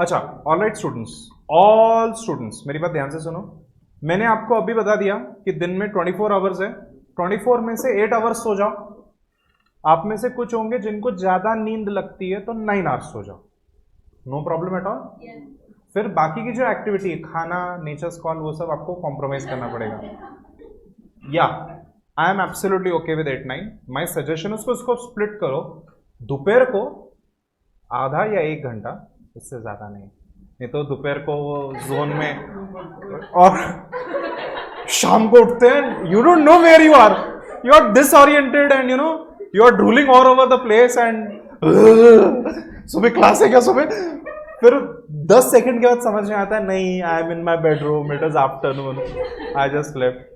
अच्छा, all right students, all students मेरी बात ध्यान से सुनो। मैंने आपको अभी बता दिया कि दिन में 24 आवर्स है, 24 में से 8 आवर्स सो जाओ। आप में से कुछ होंगे जिनको ज्यादा नींद लगती है तो 9 आवर्स सो जाओ, नो प्रॉब्लम एट ऑल। फिर बाकी की जो एक्टिविटी है, खाना, नेचर्स कॉल, वो सब आपको कॉम्प्रोमाइज करना पड़ेगा। या I am absolutely okay with 8-9। My suggestion उसको स्प्लिट करो। दोपहर को आधा या 1 घंटा, इससे ज्यादा नहीं तो दोपहर को जोन में, और शाम को उठते हैं, you don't know where you are disoriented and you are drooling all over the place and सुबह क्लास है क्या सुबह, फिर 10 सेकंड के बाद समझ में आता है नहीं, I am in my bedroom, it is afternoon, I just left.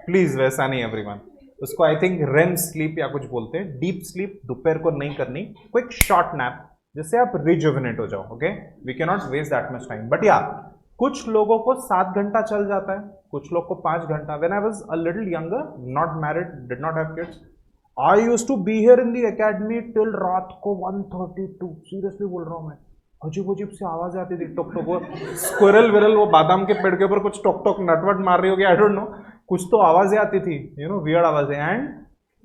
Please वैसा नहीं एवरीवन। उसको आई थिंक रेम स्लीप या कुछ बोलते हैं, डीप स्लीप दोपहर को नहीं करनी, क्विक शॉर्ट नैप जिससे आप रिजुविनेट हो जाओ। Okay, we can not waste that much time. But या कुछ लोगों को 7 घंटा चल जाता है, कुछ लोग को 5 घंटा। When I was a little younger, not married, did not have kids, I used to be here in the academy till रात को 1:32। सीरियसली बोल रहा हूं मैं, अजीब अजीब से आवाज आती थी, टोक टोक, वो स्क्विरल विरल वो बादाम के पेड़ के ऊपर कुछ टोक टोक नटवट मार रही होगी, आई डोंट नो, कुछ तो आवाजें आती थी, वियर्ड आवाजें। And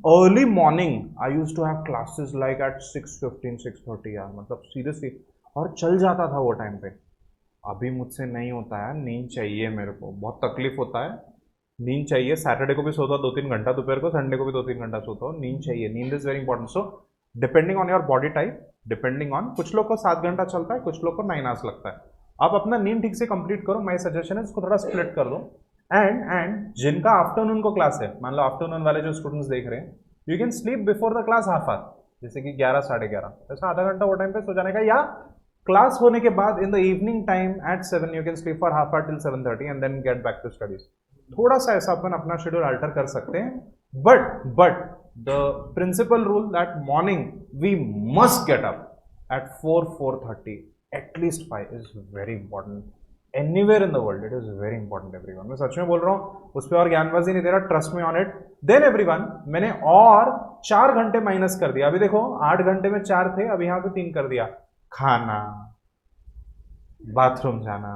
early morning I used to have classes like at 6:15 6:30 यार, मतलब सीरियसली, और चल जाता था वो टाइम पे। अभी मुझसे नहीं होता है, नींद चाहिए मेरे को, बहुत तकलीफ होता है, नींद चाहिए। सैटरडे को भी सोता 2-3 घंटा दोपहर को, संडे को भी 2-3 घंटा सोता हूँ, नींद चाहिए, नींद is very important. So depending on your body type, depending on, कुछ लोग को 7 घंटा चलता है, कुछ लोग को 9 आवर्स लगता है। आप अपना नींद ठीक से कंप्लीट करो। माय सजेशन है इसको थोड़ा स्प्लिट कर दो। एंड जिनका आफ्टरनून को क्लास है, मान लो आफ्टरनून वाले जो स्टूडेंट्स देख रहे हैं, you can sleep before the class half hour, जैसे कि 11 साढ़े 11, ऐसा आधा घंटा वो टाइम पे सो जाने का। या क्लास होने के बाद in the evening time at 7 you can sleep for half hour till 7:30 and then get back to studies. थोड़ा सा ऐसा अपन अपना शेड्यूल अल्टर कर सकते हैं। But the principal rule that morning we must get up at 4:30, at least 5 is very important. Anywhere in the world it is very important everyone. मैं सच में बोल रहा हूँ, उस पर और ज्ञानबाजी नहीं दे रहा, trust me on it. Then everyone, मैंने और 4 घंटे माइनस कर दिया। अभी देखो 8 घंटे में 4 थे, अब यहाँ पे 3 कर दिया। खाना, बाथरूम जाना,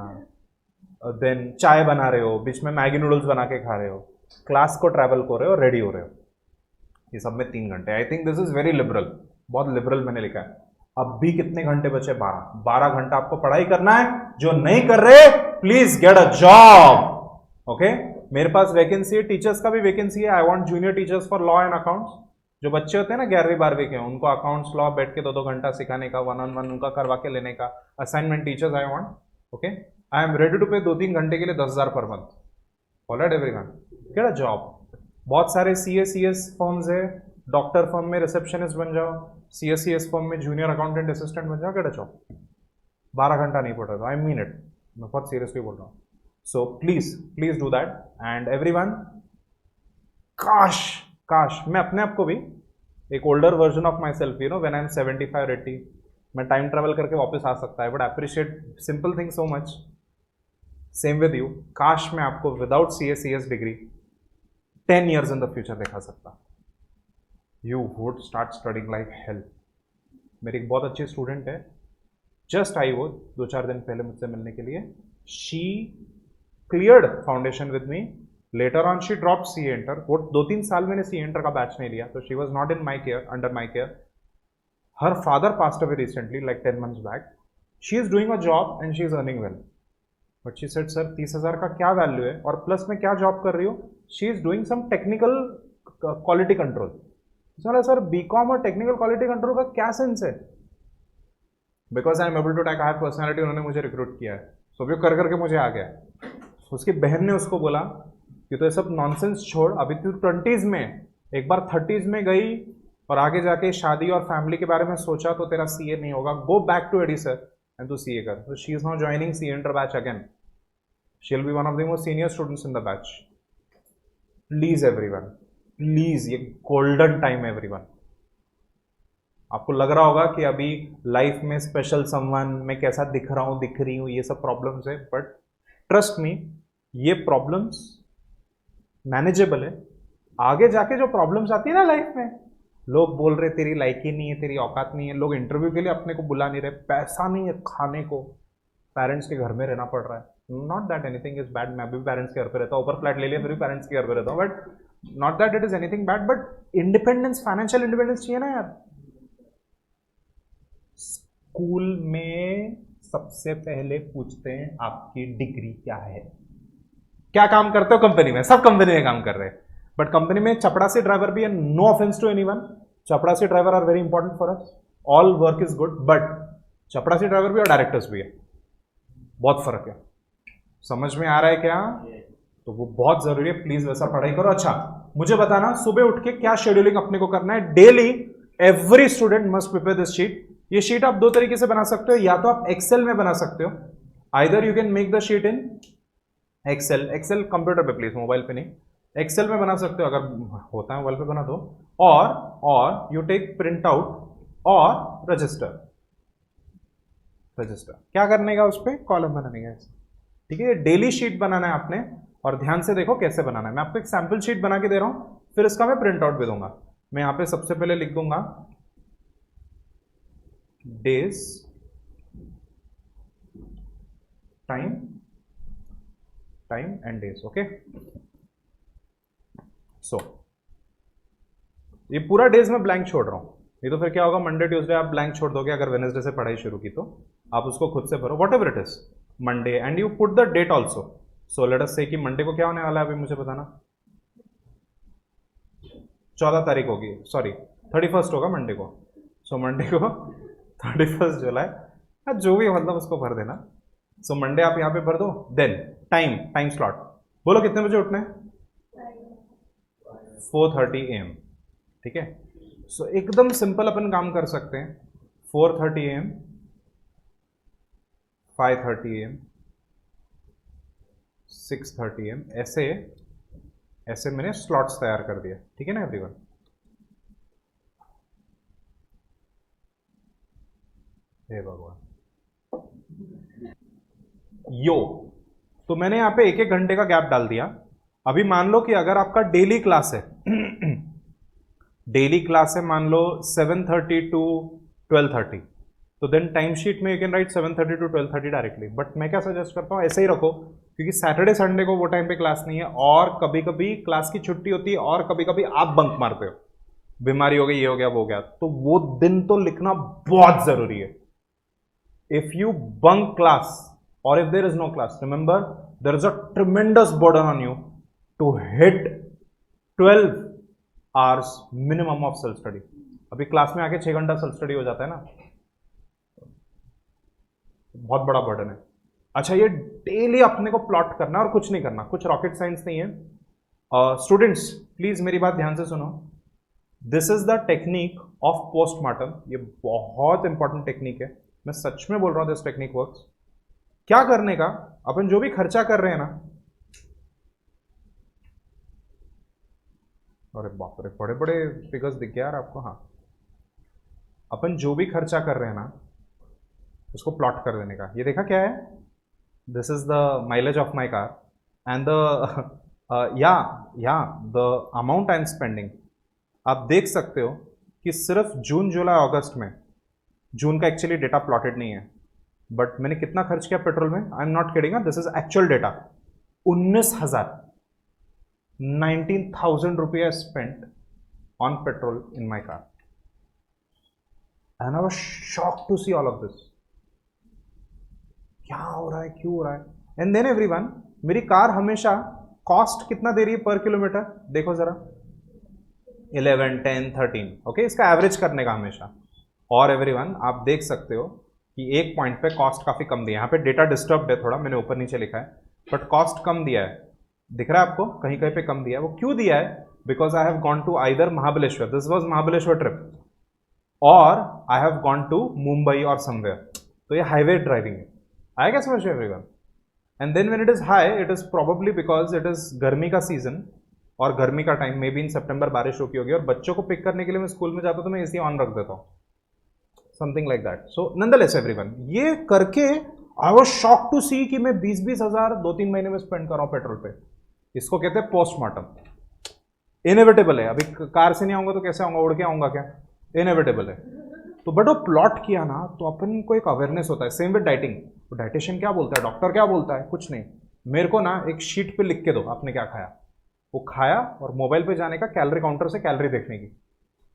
देन चाय बना रहे हो, बीच में मैगी नूडल्स बना के खा रहे हो, क्लास को ट्रैवल कर रहे हो, रेडी हो रहे हो, ये सब में 3 घंटे। I think this is very liberal, बहुत लिबरल मैंने लिखा है। अब भी कितने घंटे बचे? 12 घंटा आपको पढ़ाई करना है। जो नहीं कर रहे please get a job. Okay, मेरे पास वैकेंसी है, टीचर्स का भी वैकेंसी है। I want junior teachers for law and accounts. जो बच्चे होते हैं ना 11वीं 12वीं के, उनको अकाउंट्स लॉ बैठ के 2-2 घंटा सिखाने का, 1-on-1 उनका करवा के लेने का, assignment teachers I want. Okay, I am ready to pay 2-3 घंटे के लिए 10,000 पर month. Alright everyone, get a job. बहुत सारे CS फर्म्स है, डॉक्टर फर्म में रिसेप्शनिस्ट बन जाओ, CS फर्म में जूनियर अकाउंटेंट असिस्टेंट बन जाओ, गेट अ जॉब। 12 घंटा नहीं पड़ रहा, आई मीन इट, मैं बहुत सीरियसली बोल रहा हूँ। So please do that. And everyone, काश मैं अपने आप को भी एक older version of my self, when I am 75-80, मैं टाइम ट्रेवल करके वापस आ सकता है। But appreciate simple thing so much. Same with you, काश मैं आपको without CS degree 10 years in the future दिखा सकता। You would start studying like hell. मेरी एक बहुत अच्छी स्टूडेंट है, जस्ट आई वो 2-4 दिन पहले मुझसे मिलने के लिए। She cleared foundation with me, later on she drop C enter. वो 2-3 साल मैंने सी एंटर का बैच नहीं लिया, तो she was not in my care, under my care. Her father passed away recently, like 10 months back. She is doing a job and she is earning well. But she said sir 30,000 का क्या value है, और plus में क्या job कर रही हो? She is doing some technical quality control. Sir BCom और टेक्निकल क्वालिटी कंट्रोल का क्या सेंस है? Because I am able to take, I have personality, उन्होंने मुझे रिक्रूट किया है, सो वो कर करके मुझे आ गया। उसकी बहन ने उसको बोला कि तो ये सब नॉनसेंस छोड़, अभी तू 20s में, एक बार 30s में गई और आगे जाके शादी और फैमिली के बारे में सोचा तो तेरा CA नहीं होगा, go back to AD sir एंड तू CA कर। So she is now joining C Enter batch again. She'll be one of the most senior students in the batch. Please everyone, please, ये golden time है everyone. आपको लग रहा होगा कि अभी लाइफ में स्पेशल समवन, मैं कैसा दिख रहा हूँ, दिख रही हूँ, ये सब प्रॉब्लम्स है, बट ट्रस्ट मी, ये प्रॉब्लम्स मैनेजेबल है। आगे जाके जो प्रॉब्लम्स आती है ना लाइफ में, लोग बोल रहे तेरी लायकी नहीं है, तेरी औकात नहीं है, लोग इंटरव्यू के लिए अपने को बुला नहीं रहे, पैसा नहीं है खाने को, पेरेंट्स के घर में रहना पड़ रहा है, not that anything is bad, मैं भी पेरेंट्स के घर पे रहता हूँ, ऊपर फ्लैट ले लिया फिर भी पेरेंट्स के घर पे रहता हूँ, but not that it is anything bad, but independence, financial independence चाहिए ना यार। स्कूल में सबसे पहले पूछते हैं आपकी डिग्री क्या है, क्या काम करते हो कंपनी में, सब कंपनी में काम कर रहे हैं, बट कंपनी में चपड़ासी ड्राइवर भी है, नो ऑफेंस टू एनीवन, चपड़ासी driver are very important for us, all work is good, but चपड़ासी ड्राइवर भी और डायरेक्टर्स भी है, बहुत फर्क है, समझ में आ रहा है क्या? तो वो बहुत जरूरी है, प्लीज वैसा पढ़ाई करो। अच्छा मुझे बताना सुबह उठ के क्या शेड्यूलिंग अपने को करना है daily, every student must prepare this sheet. ये शीट आप दो तरीके से बना सकते हो, या तो आप एक्सेल में बना सकते हो, either you can make the sheet in Excel, Excel computer पे प्लीज, मोबाइल पे नहीं, एक्सेल में बना सकते हो, अगर होता है मोबाइल पे बना दो, और यू टेक प्रिंट आउट और रजिस्टर, क्या करने का उस पर कॉलम बनाने का, ठीक है। डेली शीट बनाना है आपने, और ध्यान से देखो कैसे बनाना है, मैं आपको एक सैंपल शीट बना के दे रहा हूं, फिर इसका मैं प्रिंट आउट भी दूंगा। मैं यहां पे सबसे पहले लिख दूंगा days, time and days, okay. So ये पूरा डेज में ब्लैंक छोड़ रहा हूं, नहीं तो फिर क्या होगा, मंडे ट्यूसडे आप ब्लैंक छोड़ दोगे, अगर वेडनेसडे से पढ़ाई शुरू की तो आप उसको खुद से भरो, whatever it is Monday, and you put the date also. So let us say कि मंडे को क्या होने वाला है, अभी मुझे बताना, 14 तारीख होगी, सॉरी 31 होगा मंडे को, सो मंडे को 31 जुलाई, जो भी मतलब उसको भर देना। सो मंडे आप यहां पे भर दो, देन टाइम स्लॉट, बोलो कितने बजे उठना है, 4:30 AM, ठीक है। सो एकदम सिंपल अपन काम कर सकते हैं, 4:30 AM, 5:30 AM, 6:30 AM, ऐसे मैंने स्लॉट्स तैयार कर दिए, ठीक है ना एवरीवन। हे भगवान, यो तो मैंने यहां पे 1-1 घंटे का गैप डाल दिया। अभी मान लो कि अगर आपका डेली क्लास है डेली क्लास है मान लो 7:30 to 12:30, तो देन टाइम शीट में you can right 7:30 to 12:30 directly, but मैं क्या सजेस्ट करता हूं, ऐसे ही रखो, क्योंकि सैटरडे संडे को वो टाइम पे क्लास नहीं है, और कभी कभी क्लास की छुट्टी होती है, और कभी कभी आप बंक मारते हो, बीमारी हो गई, ये हो गया, वो हो गया, तो वो दिन तो लिखना बहुत जरूरी है। If you bunk class or if there is no class, remember there is a tremendous burden on you to hit 12 hours minimum of self study। अभी क्लास में आके 6 घंटा सेल्फ स्टडी हो जाता है ना, बहुत बड़ा बर्डन है। अच्छा ये डेली अपने को प्लॉट करना और कुछ नहीं करना, कुछ रॉकेट साइंस नहीं है। स्टूडेंट्स प्लीज मेरी बात ध्यान से सुनो, this is the technique of postmortem, ये बहुत इंपॉर्टेंट टेक्निक है, मैं सच में बोल रहा हूं, दिस टेक्निक वर्क्स। क्या करने का, अपन जो भी खर्चा कर रहे हैं ना, अरे बाप रे बड़े बड़े फिगर्स दिख गया यार आपको, हाँ, अपन जो भी खर्चा कर रहे हैं ना उसको प्लॉट कर देने का। ये देखा क्या है, this is the mileage of my car and the या the amount I am spending. आप देख सकते हो कि सिर्फ जून जुलाई अगस्त में, जून का एक्चुअली डेटा प्लॉटेड नहीं है, बट मैंने कितना खर्च किया पेट्रोल में, I am not kidding, this is actual data, 19,000 रुपया spent on petrol in my car, and I was shocked to see all of this, क्या हो रहा है, क्यों हो रहा है। एंड देन एवरीवन, मेरी कार हमेशा कॉस्ट कितना दे रही है पर किलोमीटर, देखो जरा, 11, 10, 13, ओके, इसका एवरेज करने का हमेशा। और एवरीवन आप देख सकते हो कि एक पॉइंट पे कॉस्ट काफी कम दिया है, यहाँ पे डेटा डिस्टर्ब है थोड़ा, मैंने ऊपर नीचे लिखा है, बट कॉस्ट कम दिया है, दिख रहा है आपको, कहीं कहीं पे कम दिया है। वो क्यों दिया है, because I have gone to either Mahabaleshwar, this was Mahabaleshwar trip, और I have gone to Mumbai और समवेयर, तो ये हाईवे ड्राइविंग है, आएगा समझ everyone. And then when it is high, it is probably because it is गर्मी का सीजन, और गर्मी का टाइम, मे बी इन सितंबर बारिश रुकी होगी, और बच्चों को पिक करने के लिए मैं स्कूल में जाता हूं तो मैं एसी ऑन रख देता हूँ, something like that. So nonetheless everyone, ये करके आई वाज शॉक्ड टू सी कि मैं 20-20 हज़ार 2-3 महीने में स्पेंड कर रहा हूँ पेट्रोल पे। इसको कहते हैं पोस्टमार्टम, इनएविटेबल है। अभी कार से नहीं आऊंगा तो कैसे आऊंगा, उड़ के आऊंगा क्या, इनएविटेबल है। तो बट वो प्लॉट किया ना तो अपन को एक अवेयरनेस होता है। सेम विद डाइटिंग, तो डाइटिशियन क्या बोलता है, डॉक्टर क्या बोलता है, कुछ नहीं, मेरे को ना एक शीट पे लिख के दो आपने क्या खाया, वो खाया और मोबाइल पे जाने का, कैलोरी काउंटर से कैलोरी देखने की,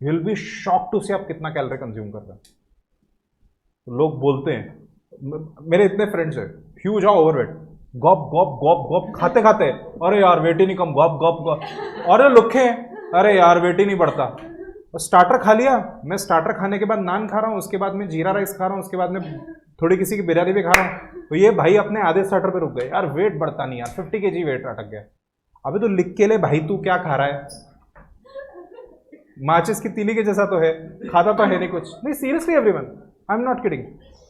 you will be shock to see आप कितना कैलोरी कंज्यूम कर रहे हैं। तो लोग बोलते हैं, मेरे इतने फ्रेंड्स हैं ह्यूज आ ओवरवेट, गॉप गॉप गॉप गॉप खाते खाते, अरे यार वेट ही नहीं कम, गॉप गॉप गॉप, अरे लुखे, अरे यार वेट ही नहीं बढ़ता। और स्टार्टर खा लिया, मैं स्टार्टर खाने के बाद नान खा रहा हूँ, उसके बाद में जीरा राइस खा रहा हूँ, उसके बाद में थोड़ी किसी की बिरयानी भी खा रहा हूँ, तो ये भाई अपने आधे स्टार्टर पे रुक गए, यार वेट बढ़ता नहीं यार, 50 kg वेट अटक गया। अबे तो लिख के ले भाई तू क्या खा रहा है, माचिस की तीली के जैसा तो है, खाता तो है नहीं कुछ नहीं। Seriously everyone, I am not kidding,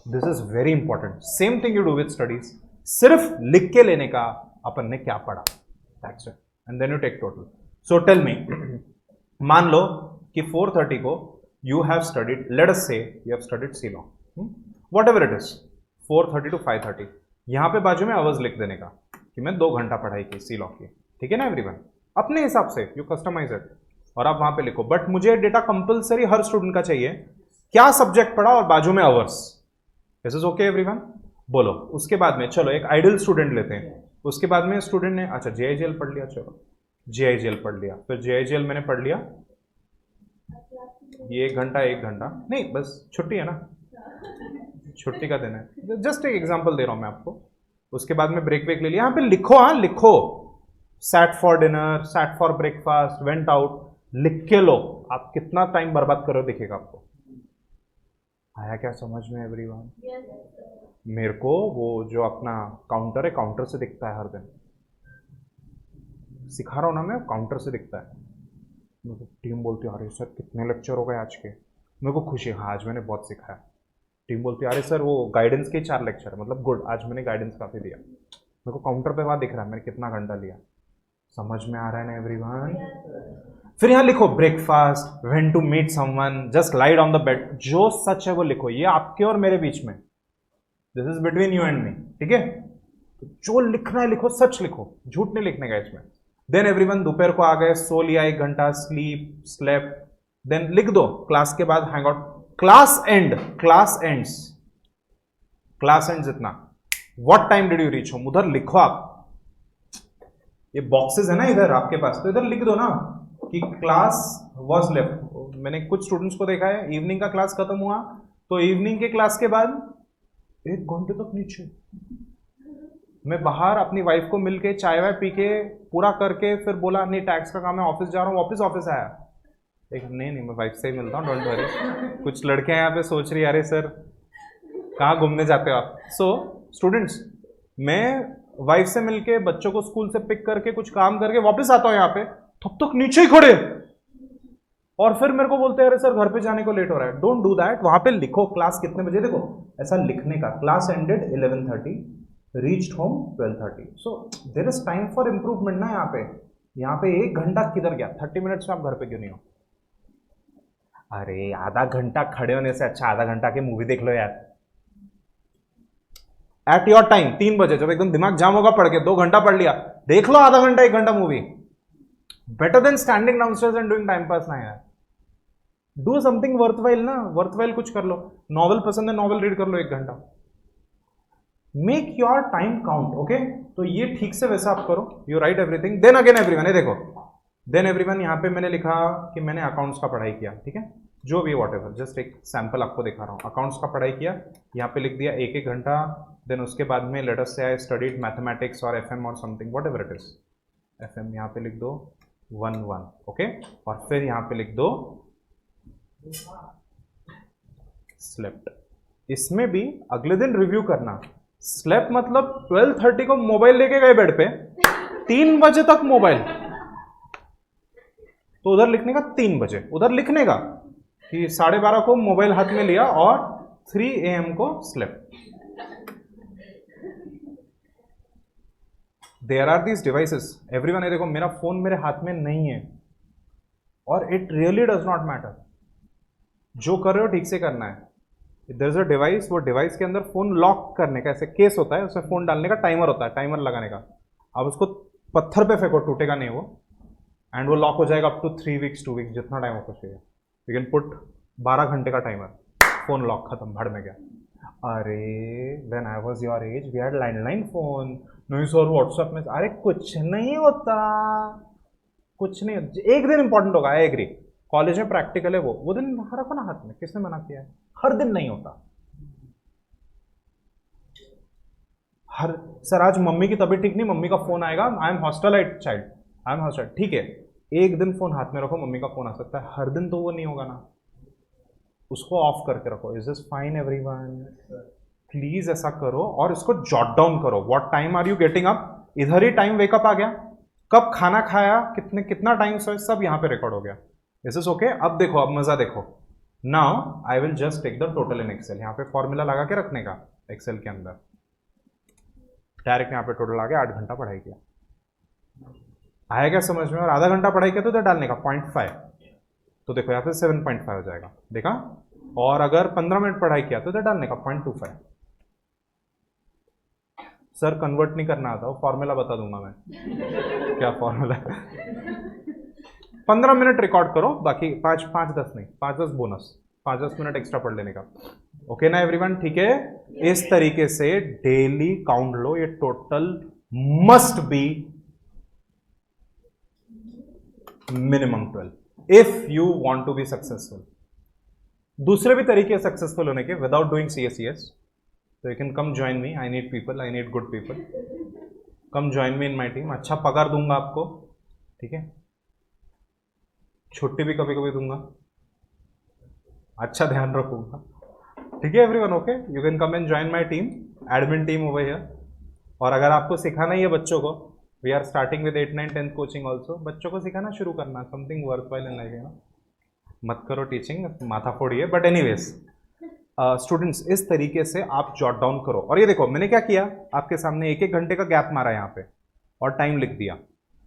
this is very important. Same thing you do with studies, सिर्फ लिख के लेने का अपन ने क्या पढ़ा, that's it, and then you take total. So tell me, मान लो कि 4:30 को you have studied, let us say you have studied C law, whatever it is, 4:30 to 5:30, यहां पे बाजू में आवर्स लिख देने का कि मैं 2 घंटा पढ़ाई की सी लॉ की, ठीक है ना एवरीवन, अपने हिसाब से यू कस्टमाइज इट और आप वहां पे लिखो। बट मुझे डेटा कंपलसरी हर स्टूडेंट का चाहिए, क्या सब्जेक्ट पढ़ा और बाजू में hours. This is okay everyone, बोलो। उसके बाद में चलो एक आइडियल स्टूडेंट लेते हैं, उसके बाद में स्टूडेंट ने अच्छा JIGL पढ़ लिया, चलो JIGL पढ़ लिया, फिर JIGL मैंने पढ़ लिया, ये 1 घंटा 1 घंटा नहीं, बस छुट्टी है ना, छुट्टी का दिन है, जस्ट एक एग्जांपल दे रहा हूं मैं आपको। उसके बाद में ब्रेक वेक ले लिया, यहां पे लिखो, हाँ लिखो, sat for dinner, sat for breakfast, went out, लिख के लो। आप कितना टाइम बर्बाद करो दिखेगा आपको। आया क्या समझ में एवरीवन? मेरे को वो जो अपना काउंटर है, काउंटर से दिखता है हर दिन, सिखा रहा हूं ना मैं, काउंटर से दिखता है। मेरे को टीम बोलती है अरे सर कितने लेक्चर हो गए आज के, मेरे को खुशी, हाँ आज मैंने बहुत सिखाया। टीम बोलती है अरे सर वो गाइडेंस के 4 लेक्चर, मतलब गुड, आज मैंने गाइडेंस काफ़ी दिया। मेरे को काउंटर पे वहाँ दिख रहा है मैंने कितना घंटा लिया। समझ में आ रहा है ना एवरीवन? फिर यहाँ लिखो breakfast, when to meet someone, just lied on the bed, जो सच है वो लिखो, ये आपके और मेरे बीच में, this is between you and me, ठीक है? जो लिखना है लिखो, सच लिखो, झूठ नहीं लिखने का इसमें। देन एवरीवन दोपहर को आ गए, सो लिया 1 घंटा, स्लीप स्लेप्ट, देन लिख दो क्लास के बाद hang out, class end, class ends, class ends इतना, what time did you reach home, उधर लिखो आप। ये बॉक्सेस है ना इधर आपके पास, तो इधर लिख दो ना कि क्लास वॉज लेफ्ट। मैंने कुछ स्टूडेंट्स को देखा है, इवनिंग का क्लास खत्म हुआ तो इवनिंग के क्लास के बाद 1 घंटे तक नीचे, मैं बाहर अपनी वाइफ को मिलके चाय वाय पी के पूरा करके फिर बोला नहीं टैक्स का काम है, ऑफिस जा रहा हूँ, ऑफिस आया, एक नहीं मैं वाइफ से ही मिलता हूँ, डोंट वरी। कुछ लड़कियां यहाँ पे सोच रही है अरे सर कहाँ घूमने जाते हो आप। सो स्टूडेंट्स, मैं वाइफ से मिलके बच्चों को स्कूल से पिक करके कुछ काम करके वापस आता हूँ यहाँ पे, तब तक नीचे ही खड़े, और फिर मेरे को बोलते हैं अरे सर घर पे जाने को लेट हो रहा है। डोंट डू दैट, वहां पे लिखो क्लास कितने बजे, देखो ऐसा लिखने का, class ended 11:30, reached home 12:30। So there is time for improvement ना। यहाँ पे 1 घंटा किधर गया, 30 मिनट्स में आप घर पे क्यों नहीं हो? अरे आधा घंटा खड़े होने से अच्छा आधा घंटा की मूवी देख लो यार, एट योर टाइम, 3 बजे जब एकदम दिमाग जाम होगा पढ़ के, 2 घंटा पढ़ लिया, देख लो आधा घंटा 1 घंटा movie, better than standing downstairs and doing time pass ना यार। डू समथिंग वर्थवाइल ना, वर्थवाइल कुछ कर लो, नॉवल पसंद है नॉवल रीड कर लो 1 घंटा, make your time count, okay? तो ये ठीक से वैसा आप करो, you write everything. Then again everyone, ये देखो, देन एवरीवन यहाँ पे मैंने लिखा कि मैंने अकाउंट्स का पढ़ाई किया, ठीक है, जो भी वॉट एवर, जस्ट एक सैंपल आपको दिखा रहा हूँ, अकाउंट्स का पढ़ाई किया, यहाँ पे लिख दिया 1-1 घंटा। देन उसके बाद में लेट अस से आई स्टडीड मैथमेटिक्स और FM और something what ever it is, FM यहाँ पे लिख दो 1-1, ओके? और फिर यहाँ पे लिख दो स्लेप्ट। इसमें भी अगले दिन रिव्यू करना। स्लेप्ट मतलब 12:30 को मोबाइल लेके गए बेड पे, 3 बजे तक मोबाइल, तो उधर लिखने का 3 बजे, उधर लिखने का कि 12:30 को मोबाइल हाथ में लिया और 3 AM को slept. There are these devices everyone, ये देखो मेरा फोन मेरे हाथ में नहीं है और it really does not matter, जो कर रहे हो ठीक से करना है। देयर इज अ डिवाइस, वो डिवाइस के अंदर फोन लॉक करने का ऐसे केस होता है, उसमें फोन डालने का टाइमर होता है, टाइमर लगाने का। अब उसको पत्थर पे फेंको, टूटेगा नहीं वो, एंड वो लॉक हो जाएगा अप टू 3 वीक्स 2 वीक्स, जितना टाइम आपको चाहिए। यू कैन पुट 12 घंटे का टाइमर, फोन लॉक खत्म, भड़ में गया। अरे when I was your age we had landline phone. नहीं सर व्हाट्सएप में, अरे कुछ नहीं होता, कुछ नहीं। एक दिन इंपॉर्टेंट होगा, आई एग्री, कॉलेज में प्रैक्टिकल है, वो दिन रखो ना हाथ में, किसने मना किया है? हर दिन नहीं होता। हर सर आज मम्मी की तबीयत ठीक नहीं, मम्मी का फोन आएगा, I am hostelite child, I am hostel, ठीक है, एक दिन फोन हाथ में रखो, मम्मी का फोन आ सकता है, हर दिन तो वो नहीं होगा ना, उसको ऑफ करके रखो। Is this fine everyone? Please ऐसा करो और इसको जॉट डाउन करो। What time are you getting up, इधर ही टाइम वेकअप आ गया, कब खाना खाया, कितना टाइम सोए, सब यहां पे रिकॉर्ड हो गया। This is okay. अब देखो, अब मजा देखो। Now I will just take the total in Excel, यहां पे फॉर्मूला लगा के रखने का एक्सेल के अंदर, डायरेक्ट यहाँ पे टोटल आ गया, 8 घंटा पढ़ाई किया, आएगा समझ में? और आधा घंटा पढ़ाई किया तो इधर डालने का 0.5, तो देखो यहाँ पे 7.5 हो जाएगा, देखा? और अगर 15 मिनट पढ़ाई किया तो इधर डालने का 0.25। सर कन्वर्ट नहीं करना आता, वो फॉर्मूला बता दूंगा मैं क्या फॉर्मूला है। 15 मिनट रिकॉर्ड करो, बाकी 5-10 नहीं, 5-10 बोनस, 5-10 मिनट एक्स्ट्रा पढ़ लेने का। ओके ना एवरीवन? ठीक है, इस तरीके से डेली काउंट लो, ये total must be minimum 12 if you want to be successful. दूसरे भी तरीके सक्सेसफुल होने के विदाउट डूइंग CACS, तो you can come join me, I need people, I need good people, come join me in my team. अच्छा पगार दूंगा आपको, ठीक है, छुट्टी भी कभी कभी दूंगा, अच्छा ध्यान रखूंगा, ठीक है everyone? Okay, you can come and join my team, admin team over here. और अगर आपको सिखाना ही है बच्चों को, we are starting with 8, 9, 10 coaching also, बच्चों को सिखाना शुरू करना, समथिंग वर्थवाइल इन लाइफ, है ना? मत करो टीचिंग, माथा फोड़िए, बट एनीवेज स्टूडेंट्स, इस तरीके से आप जॉट डाउन करो। और ये देखो मैंने क्या किया, आपके सामने 1-1 घंटे का गैप मारा यहाँ पे और टाइम लिख दिया,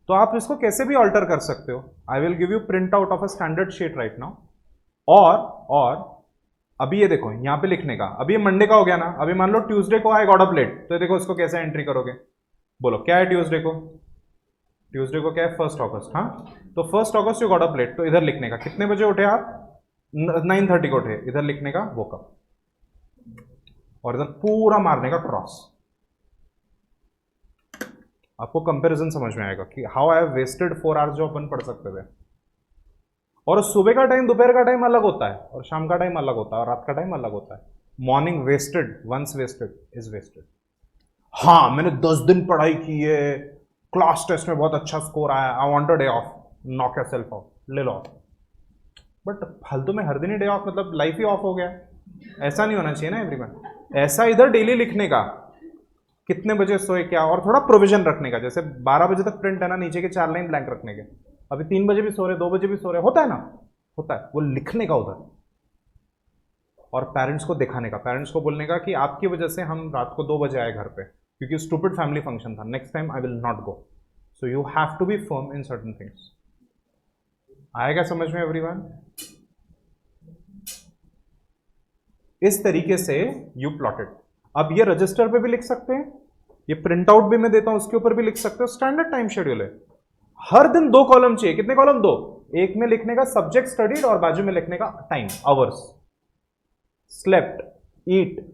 तो आप इसको कैसे भी ऑल्टर कर सकते हो। I will give you print out of a standard sheet right now. और अभी ये देखो यहाँ पे लिखने का, अभी ये मंडे का हो गया ना, अभी मान लो ट्यूसडे को आई गॉट अप लेट, तो देखो इसको कैसे एंट्री करोगे, बोलो क्या है ट्यूसडे को? ट्यूसडे को क्या है? 1 अगस्त। हाँ, तो 1 अगस्त यू गॉट अप लेट, तो इधर लिखने का कितने बजे उठे आप? 9:30 को उठे, इधर लिखने का वो कब, और इधर पूरा मारने का क्रॉस। आपको कंपैरिजन समझ में आएगा कि how I have wasted 4 hours जो अपन पढ़ सकते थे। और सुबह का टाइम, दोपहर का टाइम अलग होता है, और शाम का टाइम अलग होता है, और रात का टाइम अलग होता है। Morning wasted, once wasted is wasted. हाँ मैंने 10 दिन पढ़ाई की है, क्लास टेस्ट में बहुत अच्छा स्कोर आया, I want a day of, knock yourself out, ले लो। बट फालतू में हर दिन ही डे ऑफ, मतलब लाइफ ही ऑफ हो गया, ऐसा नहीं होना चाहिए ना एवरीवन। ऐसा इधर डेली लिखने का, कितने बजे सोए क्या, और थोड़ा प्रोविजन रखने का, जैसे 12 बजे तक प्रिंट है ना, नीचे के 4 लाइन ब्लैंक रखने के, अभी 3 बजे भी सो रहे, 2 बजे भी सो रहे, होता है ना, होता है, वो लिखने का उधर। और पेरेंट्स को दिखाने का, पेरेंट्स को बोलने का कि आपकी वजह से हम रात को 2 बजे आए घर पे, क्योंकि स्टूपिड फैमिली फंक्शन था, next time I will not go, so you have to be firm in certain things. आएगा समझ में एवरीवन? इस तरीके से यू प्लॉटेड। अब ये रजिस्टर पे भी लिख सकते हैं, ये प्रिंट आउट भी मैं देता हूं, उसके ऊपर भी लिख सकते हो। स्टैंडर्ड टाइम शेड्यूल है, हर दिन 2 कॉलम चाहिए। कितने कॉलम? 2। एक में लिखने का सब्जेक्ट स्टडीड और बाजू में लिखने का time, hours, slept, eat,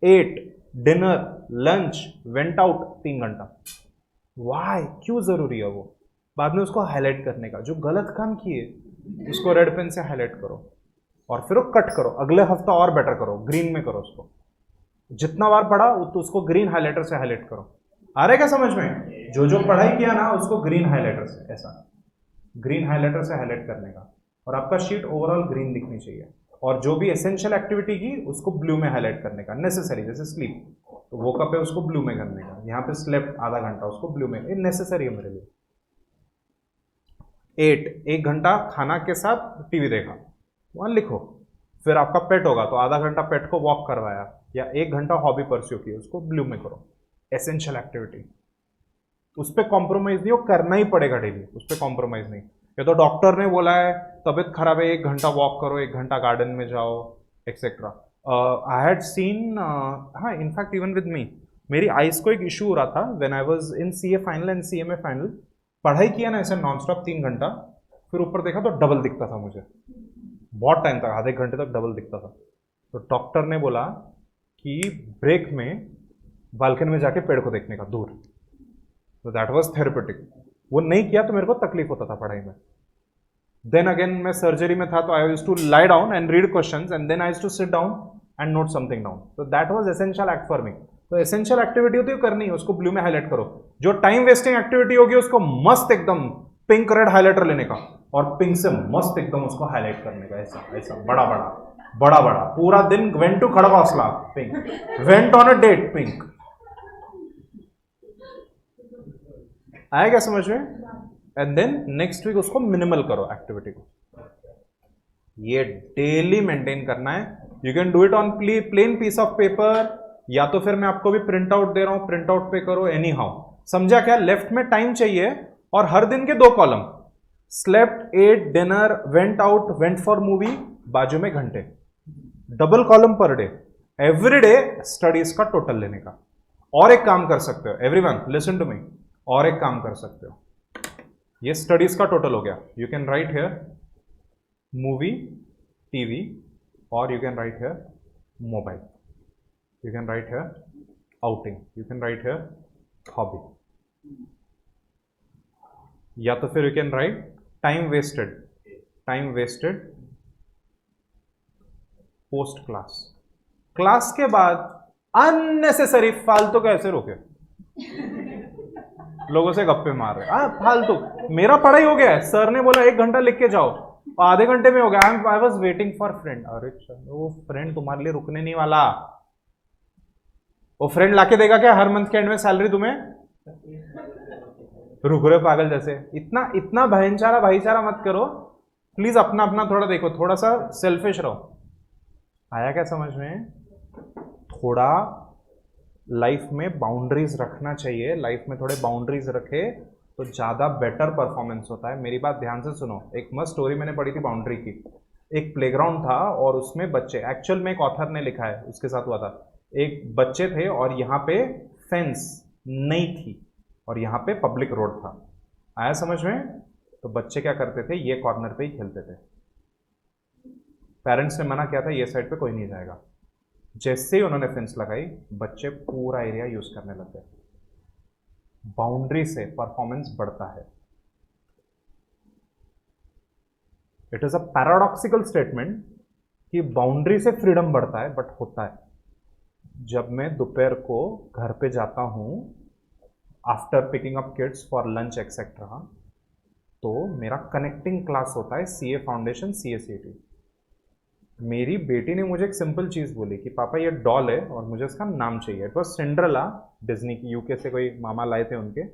ate, dinner, lunch, went out, 3 घंटा। वाई, क्यों जरूरी है वो? बाद में उसको हाईलाइट करने का, जो गलत काम किए उसको रेड पेन से हाईलाइट करो, और फिर वो कट करो, अगले हफ्ता और बेटर करो, ग्रीन में करो उसको। जितना बार पढ़ा तो उसको ग्रीन हाईलाइटर से हाईलाइट करो। आ रहा है क्या समझ में? जो जो पढ़ाई किया ना उसको ग्रीन हाईलाइटर से, ऐसा ग्रीन हाईलाइटर से हाईलाइट करने का, और आपका शीट ओवरऑल ग्रीन दिखनी चाहिए। और जो भी एसेंशियल एक्टिविटी की उसको ब्लू में हाईलाइट करने का, नेसेसरी, जैसे स्लीप, तो वो कब है उसको ब्लू में करने का, यहाँ पे स्लेप्ट आधा घंटा उसको ब्लू में, ये नेसेसरी है मेरे लिए। 8, 1 घंटा खाना के साथ टीवी देखा, वहां लिखो। फिर आपका पेट होगा तो आधा घंटा पेट को वॉक करवाया, या 1 घंटा हॉबी परस्यू की, उसको ब्लू में करो, एसेंशियल एक्टिविटी। उस पर कॉम्प्रोमाइज नहीं, वो करना ही पड़ेगा डेली, उस पर कॉम्प्रोमाइज नहीं। या तो डॉक्टर ने बोला है तबीयत खराब है, 1 घंटा वॉक करो, 1 घंटा गार्डन में जाओ, एक्सेट्रा। आई हैड सीन, हाँ इनफैक्ट इवन विद मी, मेरी आइज को एक इशू हो रहा था when I was in CA final and CMA final. पढ़ाई किया ना ऐसे नॉन स्टॉप 3 घंटा, फिर ऊपर देखा तो डबल दिखता था मुझे, बहुत टाइम तक, आधे घंटे तक डबल दिखता था। तो डॉक्टर ने बोला कि ब्रेक में बालकनी में जाके पेड़ को देखने का दूर, तो दैट वाज थेरेपेटिक। वो नहीं किया तो मेरे को तकलीफ होता था पढ़ाई में। देन अगेन मैं सर्जरी में था तो I used to lie down and read questions and then I used to sit down and note something down. तो that was essential act for me. तो एसेंशियल एक्टिविटी होती है करनी है, उसको ब्लू में हाईलाइट करो। जो टाइम वेस्टिंग एक्टिविटी होगी उसको मस्त एकदम पिंक रेड हाईलाइटर लेने का और पिंक से मस्त एकदम उसको हाईलाइट करने का, ऐसा ऐसा बड़ा बड़ा बड़ा बड़ा पूरा दिन। Went to Khadakwasla pink, went on a date pink. आया क्या समझ में? एंड देन नेक्स्ट वीक उसको मिनिमल करो एक्टिविटी को। ये डेली मेंटेन करना है। You can do it on plain piece of paper, या तो फिर मैं आपको भी प्रिंट आउट दे रहा हूं, प्रिंट आउट पे करो। एनी हाउ समझा क्या? लेफ्ट में टाइम चाहिए और हर दिन के 2 column, slept, ate, dinner, went out, went for movie, बाजू में घंटे, double column per day. Every day studies का टोटल लेने का। और एक काम कर सकते हो, एवरीवन लिसन टू मी, और एक काम कर सकते हो। ये स्टडीज का टोटल हो गया। You can write here movie, TV, और you can write here mobile, you can write here outing, you can write here hobby, या तो फिर you can write time wasted, time wasted post class. Class के बाद unnecessary फालतू कैसे रोके? लोगों से गप्पे मार रहे फालतू। मेरा पढ़ाई हो गया है, सर ने बोला 1 घंटा लिख के जाओ, आधे घंटे में हो गया। I was waiting for friend. अरे वो फ्रेंड तुम्हारे लिए रुकने नहीं वाला। वो फ्रेंड लाके देगा क्या हर मंथ के एंड में सैलरी तुम्हें? रुक रहे पागल जैसे। इतना इतना भाईचारा मत करो प्लीज। अपना अपना थोड़ा देखो, थोड़ा सा सेल्फिश रहो। आया क्या समझ में? थोड़ा लाइफ में बाउंड्रीज रखना चाहिए। लाइफ में थोड़े बाउंड्रीज रखे तो ज़्यादा बेटर परफॉर्मेंस होता है। मेरी बात ध्यान से सुनो। एक मस्त स्टोरी मैंने पढ़ी थी बाउंड्री की। एक प्लेग्राउंड था और उसमें बच्चे, एक्चुअल में एक ऑथर ने लिखा है, उसके साथ हुआ था। एक बच्चे थे और यहाँ पे फेंस नहीं थी और यहाँ पे पब्लिक रोड था। आया समझ में? तो बच्चे क्या करते थे, ये कॉर्नर पे ही खेलते थे। पेरेंट्स ने मना किया था ये साइड पे कोई नहीं जाएगा। जैसे ही उन्होंने फेंस लगाई, बच्चे पूरा एरिया यूज करने लग गए। बाउंड्री से परफॉर्मेंस बढ़ता है। It is a paradoxical statement कि बाउंड्री से फ्रीडम बढ़ता है, बट होता है। जब मैं दोपहर को घर पे जाता हूं after picking up kids for lunch etcetera, तो मेरा कनेक्टिंग क्लास होता है सीए फाउंडेशन, सीए सीटी। मेरी बेटी ने मुझे एक सिंपल चीज़ बोली कि पापा ये डॉल है और मुझे इसका नाम चाहिए। इट वॉज सिंड्रेला, डिज्नी की, यूके से कोई मामा लाए थे उनके।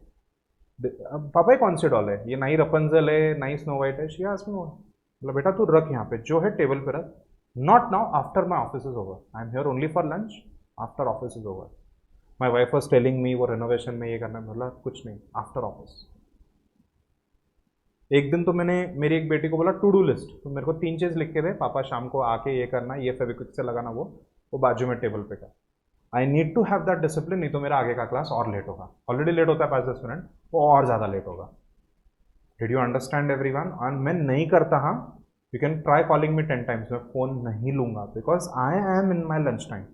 पापा ये कौन सी डॉल है? ये नई रपंजल है, नई स्नो वाइट है? शिया इसमें मतलब बेटा तू रख यहाँ पे, जो है टेबल पे रख। Not now, after my office is over. I am here only for lunch, after office is over. My wife was telling me वो रेनोवेशन में ये करना है। मतलब कुछ नहीं, आफ्टर ऑफिस। एक दिन तो मैंने मेरी एक बेटी को बोला टू डू लिस्ट, तो मेरे को 3 चीज़ लिख के दे पापा, शाम को आके ये करना, ये फेविक्विक से लगाना, वो बाजू में टेबल पे का। I need to have that discipline, नहीं तो मेरा आगे का क्लास और लेट होगा। ऑलरेडी लेट होता है 5-10 मिनट, वो और ज़्यादा लेट होगा। Did you understand everyone? और मैं नहीं करता। हाँ, you can try calling me 10 times. मैं फ़ोन नहीं लूँगा because I M in my lunch time.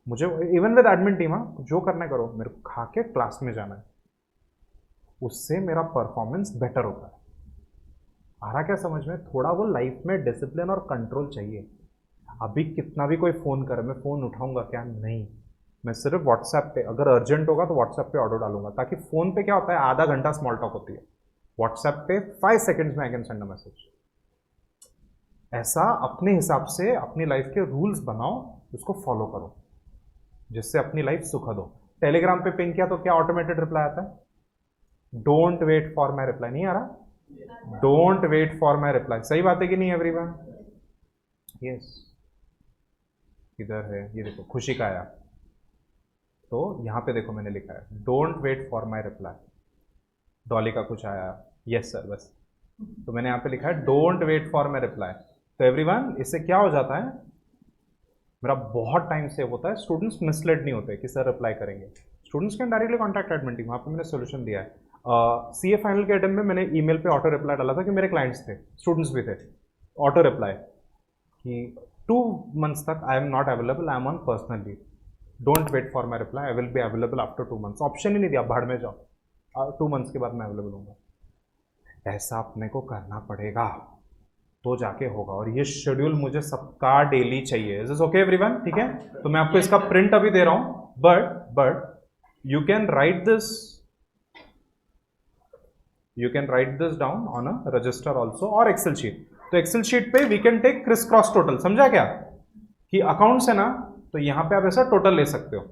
मुझे इवन विद एडमिन टीम, जो करना है करो, मेरे को खा के क्लास में जाना है। उससे मेरा परफॉर्मेंस बेटर होता है। आ रहा क्या समझ में? थोड़ा वो लाइफ में डिसिप्लिन और कंट्रोल चाहिए। अभी कितना भी कोई फ़ोन करे, मैं फ़ोन उठाऊंगा क्या? नहीं। मैं सिर्फ व्हाट्सएप पे, अगर अर्जेंट होगा तो व्हाट्सएप पे ऑर्डर डालूंगा, ताकि फ़ोन पे क्या होता है, आधा घंटा स्मॉल टॉक होती है। व्हाट्सएप पे 5 सेकेंड्स में I can send a message. ऐसा अपने हिसाब से अपनी लाइफ के रूल्स बनाओ, उसको फॉलो करो, जिससे अपनी लाइफ सुखद हो। टेलीग्राम पे पिंग किया तो क्या ऑटोमेटेड रिप्लाई आता है? Don't wait for my reply. नहीं आ रहा? Don't wait for my reply. सही बात है कि नहीं एवरीवन? यस। इधर है, ये देखो खुशी का आया, तो यहां पे देखो मैंने लिखा है don't wait for my reply. Dolly का कुछ आया, यस सर, बस। तो मैंने यहां पे लिखा है don't wait for my reply. तो एवरीवन, इससे क्या हो जाता है, मेरा बहुत टाइम सेव होता है। स्टूडेंट्स मिसलेड नहीं होते कि सर रिप्लाई करेंगे। Students can directly contact admin team, वहाँ पे मैंने सोल्यूशन दिया है। सीए फाइनल के अटेम्प्ट में मैंने ईमेल पे ऑटो रिप्लाई डाला था कि मेरे क्लाइंट्स थे, स्टूडेंट्स भी थे। ऑटो रिप्लाई कि 2 months तक I am not available, I am on personal leave, don't wait for my reply, I will be available after 2 months। Option ही नहीं दिया, भाड़ में जाओ, 2 months के बाद मैं अवेलेबल हूँगा। ऐसा अपने को करना पड़ेगा तो जाके होगा, और ये शेड्यूल मुझे सबका डेली चाहिए। Is is okay everyone? ठीक है, तो मैं आपको इसका प्रिंट अभी दे रहा हूं, but you can write this down on a register also और एक्सेल शीट। तो एक्सेल शीट पे we can take criss cross total, समझा क्या? कि अकाउंट्स है ना, तो यहां पे आप ऐसा टोटल ले सकते हो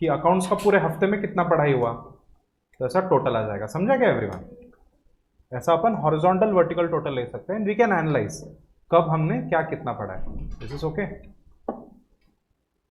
कि अकाउंट्स का पूरे हफ्ते में कितना पढ़ाई हुआ, तो ऐसा टोटल आ जाएगा। समझा क्या एवरीवन? ऐसा अपन हॉरिजॉन्टल वर्टिकल टोटल ले सकते हैं, वी कैन एनालाइज कब हमने क्या कितना पढ़ा है। This is okay.